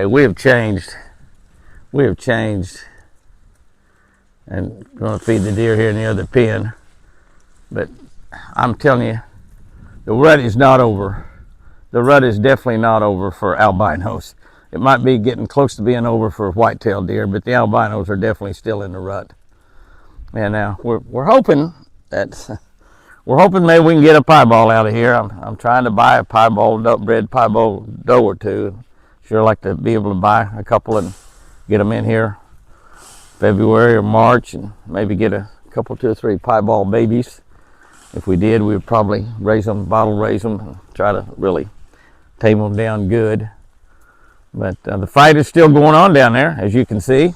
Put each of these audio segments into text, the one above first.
Okay, we have changed. We have changed. And going to feed the deer here in the other pen. But I'm telling you, the rut is not over. The rut is definitely not over for albinos. It might be getting close to being over for white-tailed deer, but the albinos are definitely still in the rut. And now we're hoping maybe we can get a piebald out of here. I'm trying to buy a bred piebald doe or two. Sure like to be able to buy a couple and get them in here February or March, and maybe get a couple, 2 or 3 piebald babies. If we did, we would probably bottle raise them, and try to really tame them down good. But the fight is still going on down there, as you can see.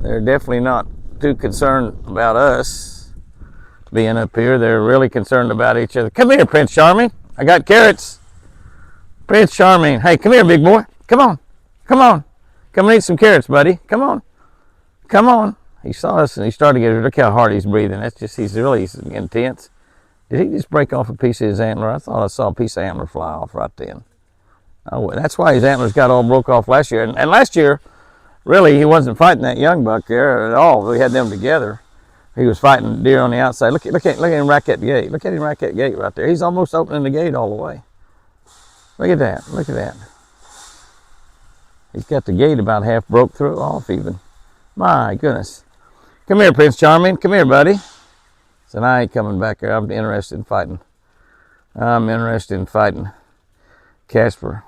They're definitely not too concerned about us being up here. They're really concerned about each other. Come here, Prince Charming. I got carrots. Prince Charming. Hey, come here, big boy. Come on. Come on. Come and eat some carrots, buddy. Come on. Come on. He saw us and he started to get, look how hard he's breathing. That's just, he's really intense. Did he just break off a piece of his antler? I thought I saw a piece of antler fly off right then. Oh, that's why his antlers got all broke off last year. And last year, really, he wasn't fighting that young buck there at all. We had them together. He was fighting deer on the outside. Look at him rack that gate. Look at him rack that gate right there. He's almost opening the gate all the way. Look at that. Look at that. He's got the gate about half broke through off even. My goodness. Come here, Prince Charming. Come here, buddy. So now I ain't coming back here. I'm interested in fighting. I'm interested in fighting Casper.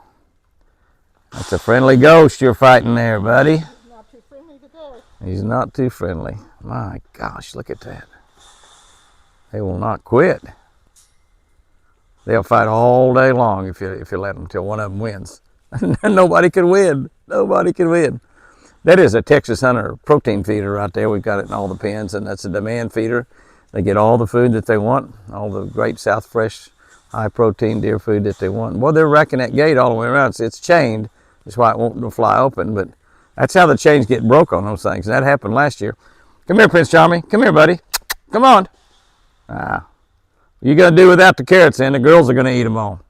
That's a friendly ghost you're fighting there, buddy. He's not too friendly today. He's not too friendly. My gosh, look at that. They will not quit. They'll fight all day long if you let them till one of them wins. Nobody can win. Nobody can win. That is a Texas Hunter protein feeder right there. We've got it in all the pens, and that's a demand feeder. They get all the food that they want, all the great South Fresh, high protein deer food that they want. Well, they're racking that gate all the way around, so it's chained. That's why it won't fly open, but that's how the chains get broke on those things. And that happened last year. Come here, Prince Charming. Come here, buddy. Come on. You're going to do without the carrots, and the girls are going to eat them all.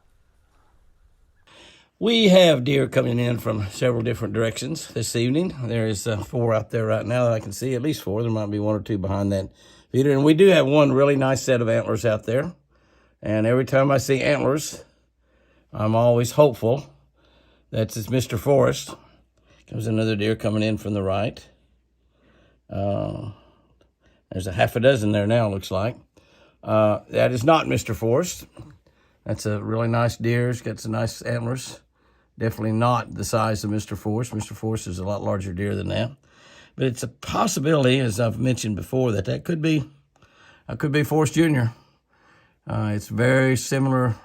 We have deer coming in from several different directions this evening. There is 4 out there right now that I can see, at least 4. There might be 1 or 2 behind that feeder. And we do have one really nice set of antlers out there. And every time I see antlers, I'm always hopeful that it's Mr. Forrest. Comes another deer coming in from the right. There's a half a dozen there now, looks like. That is not Mr. Forrest. That's a really nice deer. It's got some nice antlers. Definitely not the size of Mr. Forrest. Mr. Forrest is a lot larger deer than that. But it's a possibility, as I've mentioned before, that could be Forrest Jr. It's very similar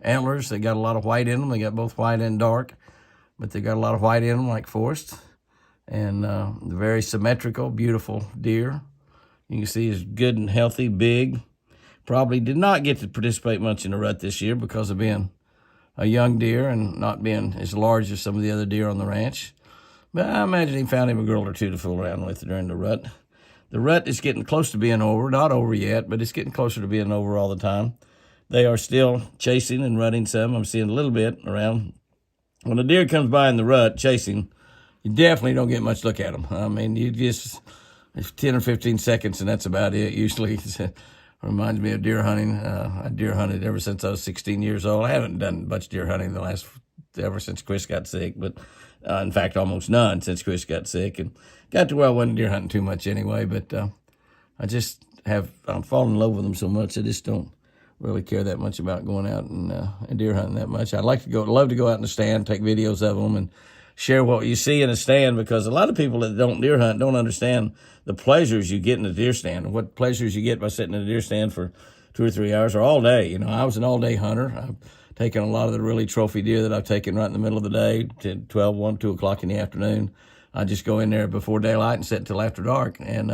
antlers. They got a lot of white in them. They got both white and dark, but they got a lot of white in them like Forrest. And they're very symmetrical, beautiful deer. You can see he's good and healthy, big. Probably did not get to participate much in the rut this year because of being a young deer and not being as large as some of the other deer on the ranch. But I imagine he found him a girl or 2 to fool around with during the rut. The rut is getting close to being over. Not over yet, but it's getting closer to being over all the time. They are still chasing and running some. I'm seeing a little bit around. When a deer comes by in the rut chasing, you definitely don't get much look at them. I mean, it's 10 or 15 seconds, and that's about it usually. Reminds me of deer hunting. I deer hunted ever since I was 16 years old. I haven't done much deer hunting ever since Chris got sick, but in fact, almost none since Chris got sick, and got to where I wasn't deer hunting too much anyway. But I'm falling in love with them so much. I just don't really care that much about going out and deer hunting that much. I'd love to go out in the stand, take videos of them, and share what you see in a stand, because a lot of people that don't deer hunt don't understand the pleasures you get in a deer stand, and what pleasures you get by sitting in a deer stand for 2 or 3 hours or all day. You know, I was an all-day hunter. I've taken a lot of the really trophy deer that I've taken right in the middle of the day, 10, 12, 1, 2 o'clock in the afternoon. I just go in there before daylight and sit until after dark, and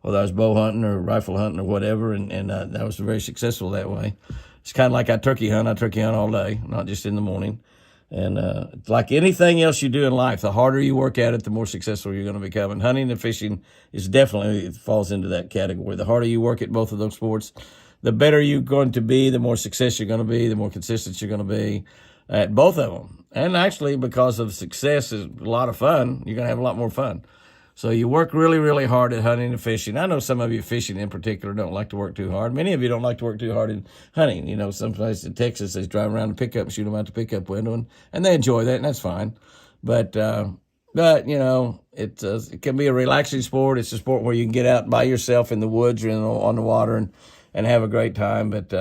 whether I was bow hunting or rifle hunting or whatever, and that was very successful that way. It's kind of like I turkey hunt all day, not just in the morning. And like anything else you do in life, the harder you work at it, the more successful you're going to become. And hunting and fishing it falls into that category. The harder you work at both of those sports, the better you're going to be, the more success you're going to be, the more consistent you're going to be at both of them. And actually, because of success is a lot of fun, you're going to have a lot more fun. So you work really, really hard at hunting and fishing. I know some of you fishing in particular don't like to work too hard. Many of you don't like to work too hard in hunting. You know, some places in Texas, they drive around the pickup and shoot them out the pickup window, and they enjoy that, and that's fine. But you know, it can be a relaxing sport. It's a sport where you can get out by yourself in the woods or on the water and have a great time. But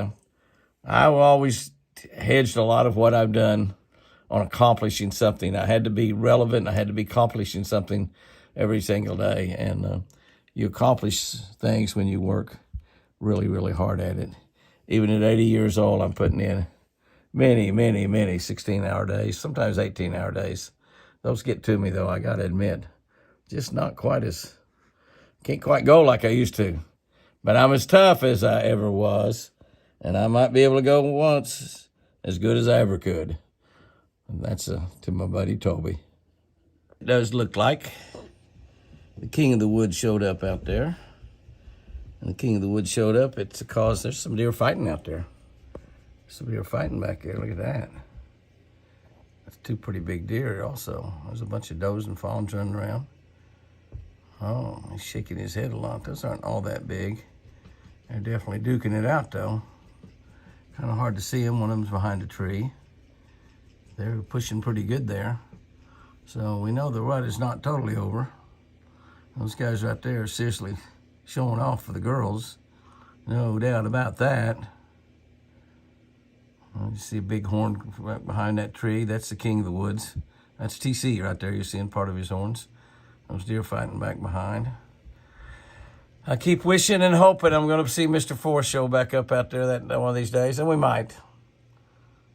I've always hedged a lot of what I've done on accomplishing something. I had to be relevant. I had to be accomplishing something every single day. And you accomplish things when you work really, really hard at it. Even at 80 years old, I'm putting in many, many, many 16-hour days, sometimes 18-hour days. Those get to me, though, I got to admit. Just not quite as, can't quite go like I used to. But I'm as tough as I ever was. And I might be able to go once as good as I ever could. And that's to my buddy Toby. It does look like the king of the woods showed up out there. And the king of the woods showed up, it's because there's some deer fighting out there. Some deer fighting back there, look at that. That's two pretty big deer also. There's a bunch of does and fawns running around. Oh, he's shaking his head a lot. Those aren't all that big. They're definitely duking it out though. Kind of hard to see them. One of them's behind a tree. They're pushing pretty good there. So we know the rut is not totally over. Those guys right there are seriously showing off for the girls. No doubt about that. You see a big horn right behind that tree. That's the king of the woods. That's TC right there. You're seeing part of his horns. Those deer fighting back behind. I keep wishing and hoping I'm going to see Mr. Forrest show back up out there that one of these days, and we might.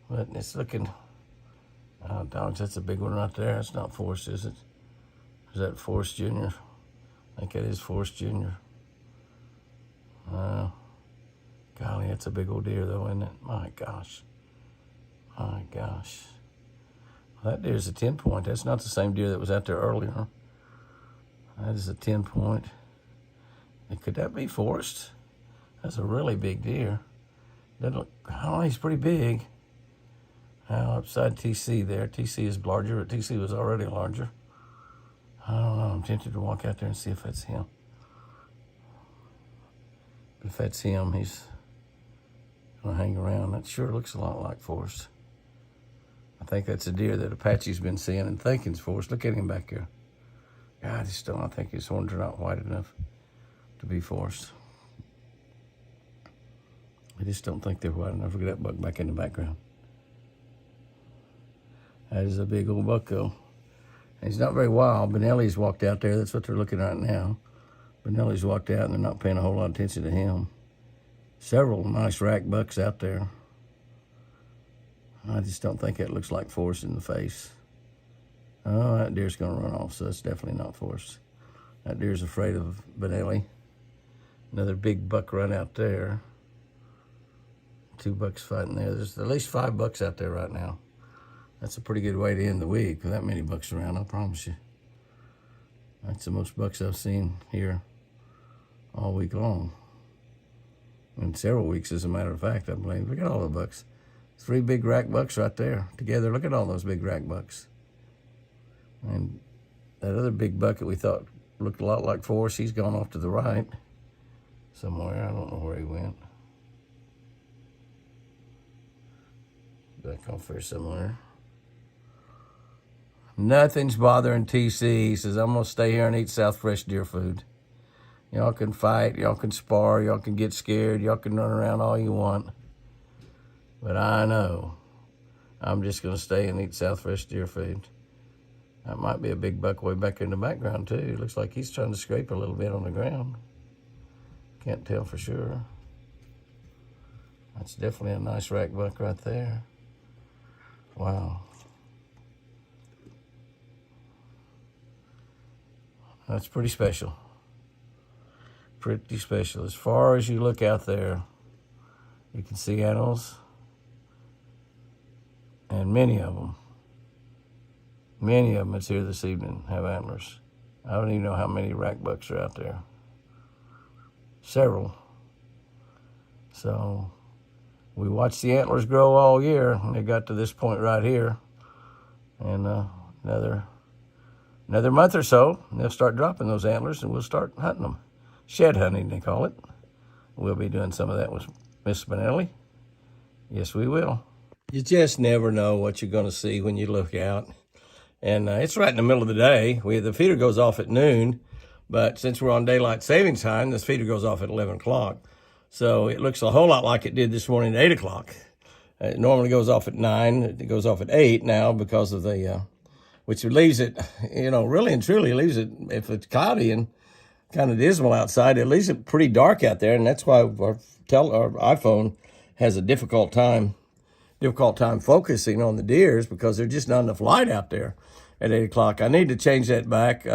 But it's looking... Oh, dogs, that's a big one right there. That's not Forrest, is it? Is that Forrest Jr.? I think it is Forrest Jr. Golly, that's a big old deer, though, isn't it? My gosh. My gosh. Well, that deer's a 10-point. That's not the same deer that was out there earlier. That is a 10-point. Could that be Forrest? That's a really big deer. That look, oh, he's pretty big. Now, upside TC there. TC is larger, but TC was already larger. I don't know. I'm tempted to walk out there and see if that's him. If that's him, he's going to hang around. That sure looks a lot like Forrest. I think that's a deer that Apache's been seeing and thinking's Forrest. Look at him back here. God, I still don't think his horns are not white enough to be Forrest. I just don't think they're white enough. Look at that buck back in the background. That is a big old buck, though. And he's not very wild. Benelli's walked out there. That's what they're looking at now. Benelli's walked out, and they're not paying a whole lot of attention to him. Several nice rack bucks out there. I just don't think that looks like Forrest in the face. Oh, that deer's going to run off, so that's definitely not Forrest. That deer's afraid of Benelli. Another big buck run out there. Two bucks fighting there. There's at least 5 bucks out there right now. That's a pretty good way to end the week with that many bucks around, I promise you. That's the most bucks I've seen here all week long. In several weeks, as a matter of fact, I believe. Look at all the bucks. 3 big rack bucks right there together. Look at all those big rack bucks. And that other big buck that we thought looked a lot like Forrest, he's gone off to the right somewhere. I don't know where he went. Back off there somewhere. Nothing's bothering TC. He says, I'm going to stay here and eat South Fresh deer food. Y'all can fight, y'all can spar, y'all can get scared, y'all can run around all you want. But I know I'm just going to stay and eat South Fresh deer food. That might be a big buck way back in the background, too. Looks like he's trying to scrape a little bit on the ground. Can't tell for sure. That's definitely a nice rack buck right there. Wow. That's pretty special. Pretty special. As far as you look out there, you can see animals. And many of them that's here this evening have antlers. I don't even know how many rack bucks are out there. Several. So we watched the antlers grow all year, and they got to this point right here. And another month or so, they'll start dropping those antlers, and we'll start hunting them. Shed hunting, they call it. We'll be doing some of that with Miss Spinelli. Yes, we will. You just never know what you're going to see when you look out. And it's right in the middle of the day. The feeder goes off at noon, but since we're on daylight savings time, this feeder goes off at 11 o'clock. So it looks a whole lot like it did this morning at 8 o'clock. It normally goes off at 9. It goes off at 8 now because of the, which leaves it, really and truly leaves it, if it's cloudy and kind of dismal outside, it leaves it pretty dark out there. And that's why our iPhone has a difficult time focusing on the deers, because there's just not enough light out there at 8 o'clock. I need to change that back.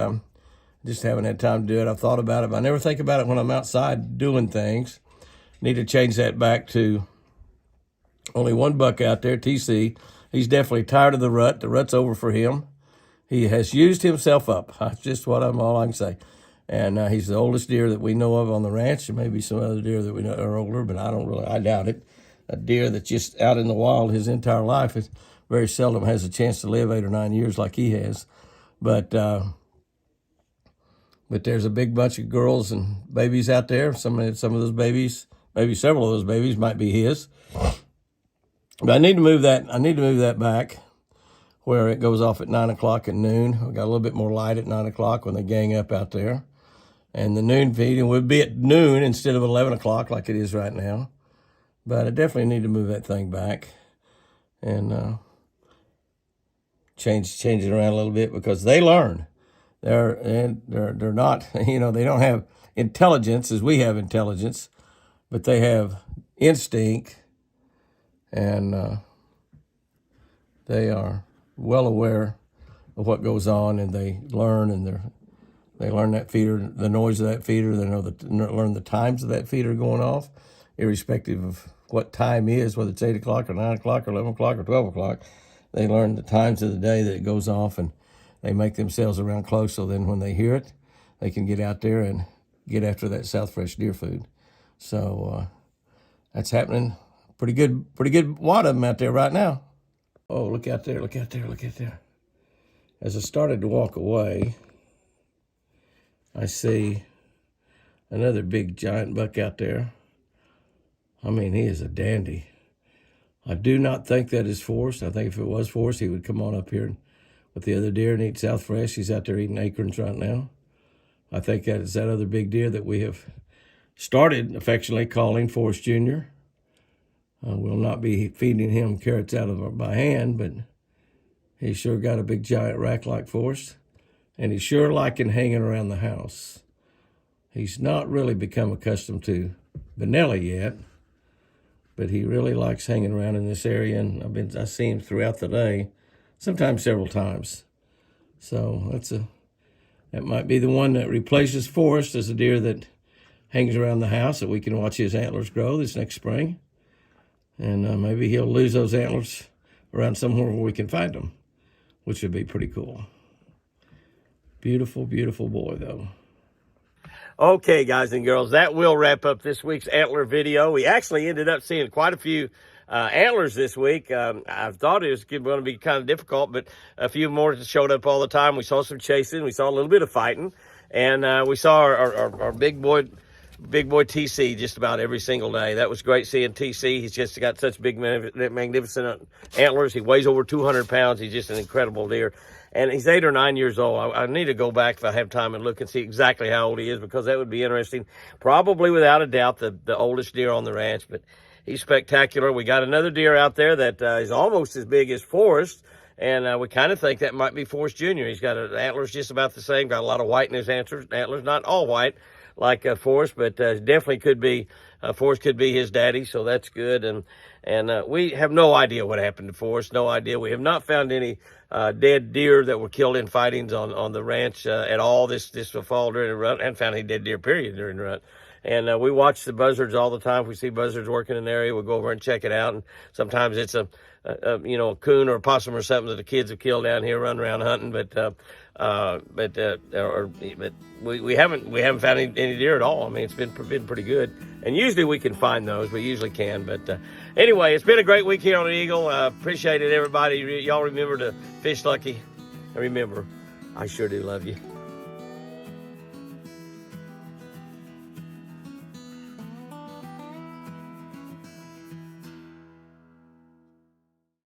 Just haven't had time to do it. I've thought about it, but I never think about it when I'm outside doing things. Need to change that back to only one buck out there, TC. He's definitely tired of the rut. The rut's over for him. He has used himself up. That's just all I can say. And he's the oldest deer that we know of on the ranch. There may be some other deer that we know are older, but I doubt it. A deer that's just out in the wild his entire life is very seldom has a chance to live 8 or 9 years like he has. But there's a big bunch of girls and babies out there. Some of those babies, maybe several of those babies, might be his. But I need to move that back where it goes off at 9 o'clock at noon. We got a little bit more light at 9 o'clock when they gang up out there. And the noon feeding would be at noon instead of 11 o'clock like it is right now. But I definitely need to move that thing back and change it around a little bit, because they learn. They're not, they don't have intelligence as we have intelligence, but they have instinct, and they are well aware of what goes on, and they learn, and they learn that feeder, the noise of that feeder. They learn the times of that feeder going off, irrespective of what time is, whether it's 8 o'clock or 9 o'clock or 11 o'clock or 12 o'clock. They learn the times of the day that it goes off, and they make themselves around close, so then when they hear it, they can get out there and get after that South Fresh deer food. So that's happening. Pretty good wad of them out there right now. Oh, look out there, look out there, look out there. As I started to walk away, I see another big giant buck out there. I mean, he is a dandy. I do not think that is Forrest. I think if it was Forrest, he would come on up here with the other deer and eat South Fresh. He's out there eating acorns right now. I think that is that other big deer that we have started affectionately calling Forrest Jr. We'll not be feeding him carrots by hand, but he's sure got a big giant rack like Forrest, and he's sure liking hanging around the house. He's not really become accustomed to Benelli yet, but he really likes hanging around in this area, and I see him throughout the day, sometimes several times. So that might be the one that replaces Forrest as a deer that hangs around the house, that we can watch his antlers grow this next spring. And maybe he'll lose those antlers around somewhere where we can find them, which would be pretty cool. Beautiful, beautiful boy, though. Okay, guys and girls, that will wrap up this week's antler video. We actually ended up seeing quite a few antlers this week. I thought it was going to be kind of difficult, but a few more showed up all the time. We saw some chasing. We saw a little bit of fighting. And we saw our big boy TC just about every single day. That was great seeing TC. He's just got such big, magnificent antlers. He weighs over 200 pounds. He's just an incredible deer. And he's 8 or 9 years old. I need to go back if I have time and look and see exactly how old he is, because that would be interesting. Probably, without a doubt, the oldest deer on the ranch, but he's spectacular. We got another deer out there that is almost as big as Forrest, and we kind of think that might be Forrest Jr. He's got antlers just about the same, got a lot of white in his antlers, not all white like Forrest, but definitely could be, Forrest could be his daddy, so that's good. And we have no idea what happened to Forrest, no idea. We have not found any dead deer that were killed in fightings on the ranch at all this fall during the rut, and found any dead deer, period, during the rut. And we watch the buzzards all the time. If we see buzzards working in the area, we'll go over and check it out. And sometimes it's a coon or a possum or something that the kids have killed down here, running around hunting. But But we haven't found any deer at all. I mean, it's been pretty good. And usually we can find those. We usually can. But anyway, it's been a great week here on the Eagle. Appreciate it, everybody. Y'all remember to fish lucky. And remember, I sure do love you.